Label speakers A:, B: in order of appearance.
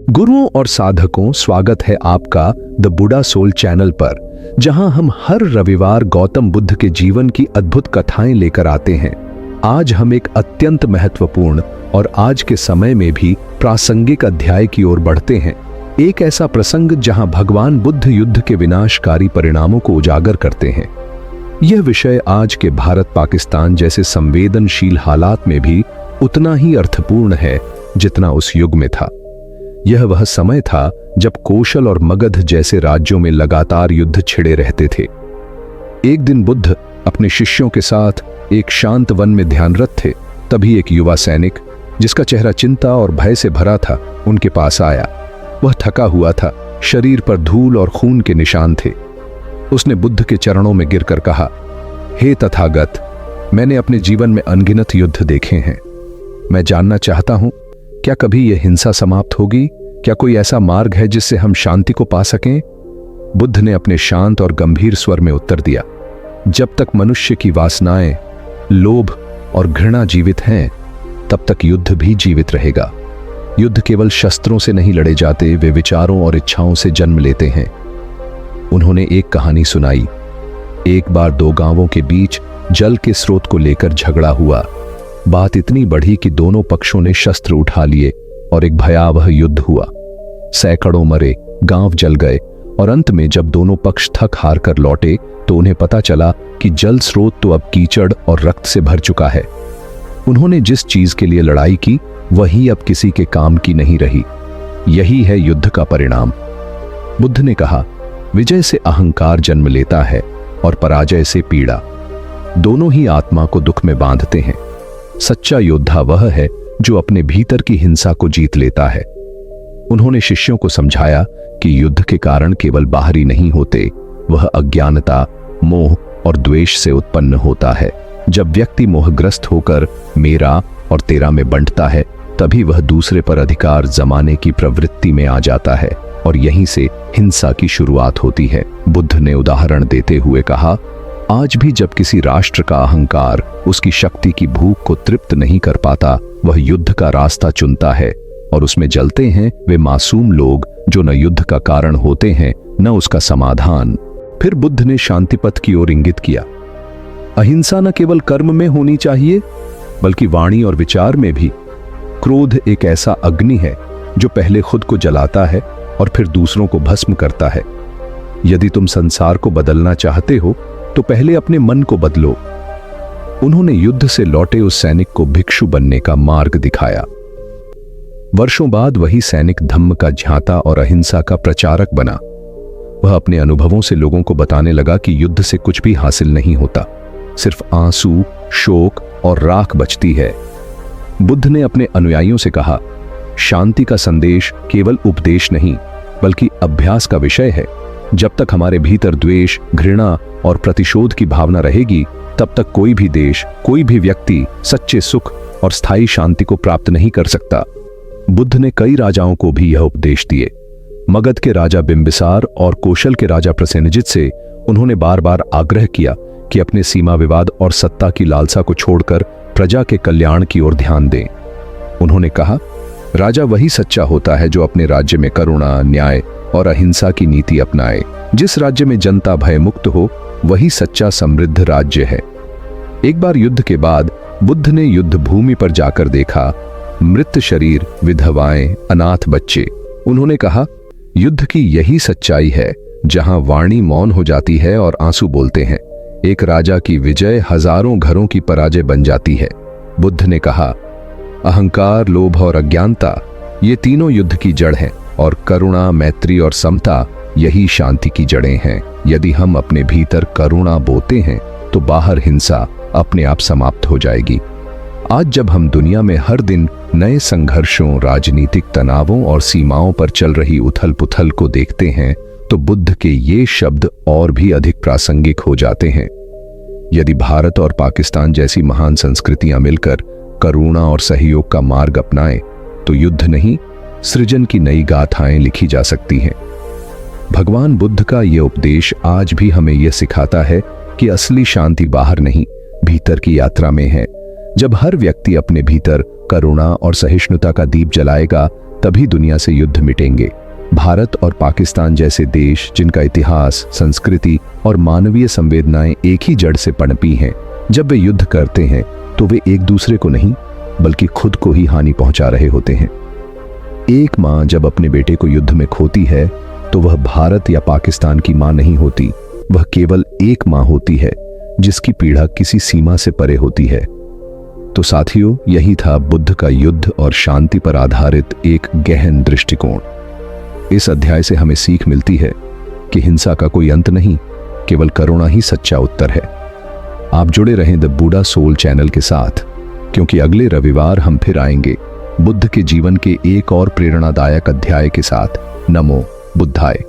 A: गुरुओं और साधकों, स्वागत है आपका द बुडा सोल चैनल पर, जहां हम हर रविवार गौतम बुद्ध के जीवन की अद्भुत कथाएं लेकर आते हैं। आज हम एक अत्यंत महत्वपूर्ण और आज के समय में भी प्रासंगिक अध्याय की ओर बढ़ते हैं। एक ऐसा प्रसंग जहां भगवान बुद्ध युद्ध के विनाशकारी परिणामों को उजागर करते हैं। यह विषय आज के भारत पाकिस्तान जैसे संवेदनशील हालात में भी उतना ही अर्थपूर्ण है जितना उस युग में था। यह वह समय था जब कौशल और मगध जैसे राज्यों में लगातार युद्ध छिड़े रहते थे। एक दिन बुद्ध अपने शिष्यों के साथ एक शांत वन में ध्यानरत थे। तभी एक युवा सैनिक, जिसका चेहरा चिंता और भय से भरा था, उनके पास आया। वह थका हुआ था, शरीर पर धूल और खून के निशान थे। उसने बुद्ध के चरणों में गिरकर कहा, हे तथागत, मैंने अपने जीवन में अनगिनत युद्ध देखे हैं। मैं जानना चाहता हूं, क्या कभी यह हिंसा समाप्त होगी? क्या कोई ऐसा मार्ग है जिससे हम शांति को पा सकें? बुद्ध ने अपने शांत और गंभीर स्वर में उत्तर दिया, जब तक मनुष्य की वासनाएं, लोभ और घृणा जीवित हैं, तब तक युद्ध भी जीवित रहेगा। युद्ध केवल शस्त्रों से नहीं लड़े जाते, वे विचारों और इच्छाओं से जन्म लेते हैं। उन्होंने एक कहानी सुनाई। एक बार दो गांवों के बीच जल के स्रोत को लेकर झगड़ा हुआ। बात इतनी बढ़ी कि दोनों पक्षों ने शस्त्र उठा लिए और एक भयावह युद्ध हुआ। सैकड़ों मरे, गांव जल गए और अंत में जब दोनों पक्ष थक हार कर लौटे तो उन्हें पता चला कि जल स्रोत तो अब कीचड़ और रक्त से भर चुका है। उन्होंने जिस चीज के लिए लड़ाई की वही अब किसी के काम की नहीं रही। यही है युद्ध का परिणाम। बुद्ध ने कहा, विजय से अहंकार जन्म लेता है और पराजय से पीड़ा। दोनों ही आत्मा को दुख में बांधते हैं। सच्चा योद्धा वह है जो अपने भीतर की हिंसा को जीत लेता है। उन्होंने शिष्यों को समझाया कि युद्ध के कारण केवल बाहरी नहीं होते, वह अज्ञानता, मोह और द्वेष से उत्पन्न होता है। जब व्यक्ति मोहग्रस्त होकर मेरा और तेरा में बंटता है, तभी वह दूसरे पर अधिकार जमाने की प्रवृत्ति में आ जाता है और यहीं से हिंसा की शुरुआत होती है। बुद्ध ने उदाहरण देते हुए कहा, आज भी जब किसी राष्ट्र का अहंकार उसकी शक्ति की भूख को तृप्त नहीं कर पाता, वह युद्ध का रास्ता चुनता है और उसमें जलते हैं वे मासूम लोग जो न युद्ध का कारण होते हैं न उसका समाधान। फिर बुद्ध ने शांति पथ की ओर इंगित किया। अहिंसा न केवल कर्म में होनी चाहिए बल्कि वाणी और विचार में भी। क्रोध एक ऐसा अग्नि है जो पहले खुद को जलाता है और फिर दूसरों को भस्म करता है। यदि तुम संसार को बदलना चाहते हो तो पहले अपने मन को बदलो। उन्होंने युद्ध से लौटे उस सैनिक को भिक्षु बनने का मार्ग दिखाया। वर्षों बाद वही सैनिक धम्म का झांता और अहिंसा का प्रचारक बना। वह अपने अनुभवों से लोगों को बताने लगा कि युद्ध से कुछ भी हासिल नहीं होता, सिर्फ आंसू, शोक और राख बचती है। बुद्ध ने अपने अनुयायियों से कहा, शांति का संदेश केवल उपदेश नहीं बल्कि अभ्यास का विषय है। जब तक हमारे भीतर द्वेष, घृणा और प्रतिशोध की भावना रहेगी, तब तक कोई भी देश, कोई भी व्यक्ति सच्चे सुख और स्थायी शांति को प्राप्त नहीं कर सकता। बुद्ध ने कई राजाओं को भी यह उपदेश दिए। मगध के राजा बिंबिसार और कौशल के राजा प्रसेनजित से उन्होंने बार बार आग्रह किया कि अपने सीमा विवाद और सत्ता की लालसा को छोड़कर प्रजा के कल्याण की ओर ध्यान दें। उन्होंने कहा, राजा वही सच्चा होता है जो अपने राज्य में करुणा, न्याय और अहिंसा की नीति अपनाए। जिस राज्य में जनता भय मुक्त हो, वही सच्चा समृद्ध राज्य है। एक बार युद्ध के बाद बुद्ध ने युद्ध भूमि पर जाकर देखा, मृत शरीर, विधवाएं, अनाथ बच्चे। उन्होंने कहा, युद्ध की यही सच्चाई है जहां वाणी मौन हो जाती है और आंसू बोलते हैं। एक राजा की विजय हजारों घरों की पराजय बन जाती है। बुद्ध ने कहा, अहंकार, लोभ और अज्ञानता, ये तीनों युद्ध की जड़ हैं और करुणा, मैत्री और समता यही शांति की जड़ें हैं। यदि हम अपने भीतर करुणा बोते हैं तो बाहर हिंसा अपने आप समाप्त हो जाएगी। आज जब हम दुनिया में हर दिन नए संघर्षों, राजनीतिक तनावों और सीमाओं पर चल रही उथल पुथल को देखते हैं तो बुद्ध के ये शब्द और भी अधिक प्रासंगिक हो जाते हैं। यदि भारत और पाकिस्तान जैसी महान संस्कृतियां मिलकर करुणा और सहयोग का मार्ग अपनाएं तो युद्ध नहीं, सृजन की नई गाथाएं लिखी जा सकती हैं। भगवान बुद्ध का यह उपदेश आज भी हमें यह सिखाता है कि असली शांति बाहर नहीं, भीतर की यात्रा में है। जब हर व्यक्ति अपने भीतर करुणा और सहिष्णुता का दीप जलाएगा, तभी दुनिया से युद्ध मिटेंगे। भारत और पाकिस्तान जैसे देश जिनका इतिहास, संस्कृति और मानवीय संवेदनाएं एक ही जड़ से पनपी हैं, जब वे युद्ध करते हैं तो वे एक दूसरे को नहीं बल्कि खुद को ही हानि पहुंचा रहे होते हैं। एक मां जब अपने बेटे को युद्ध में खोती है तो वह भारत या पाकिस्तान की मां नहीं होती, वह केवल एक मां होती है जिसकी पीड़ा किसी सीमा से परे होती है। तो साथियों, यही था बुद्ध का युद्ध और शांति पर आधारित एक गहन दृष्टिकोण। इस अध्याय से हमें सीख मिलती है कि हिंसा का कोई अंत नहीं, केवल करुणा ही सच्चा उत्तर है। आप जुड़े रहें द बुडा सोल चैनल के साथ, क्योंकि अगले रविवार हम फिर आएंगे बुद्ध के जीवन के एक और प्रेरणादायक अध्याय के साथ। नमो बुद्धाय।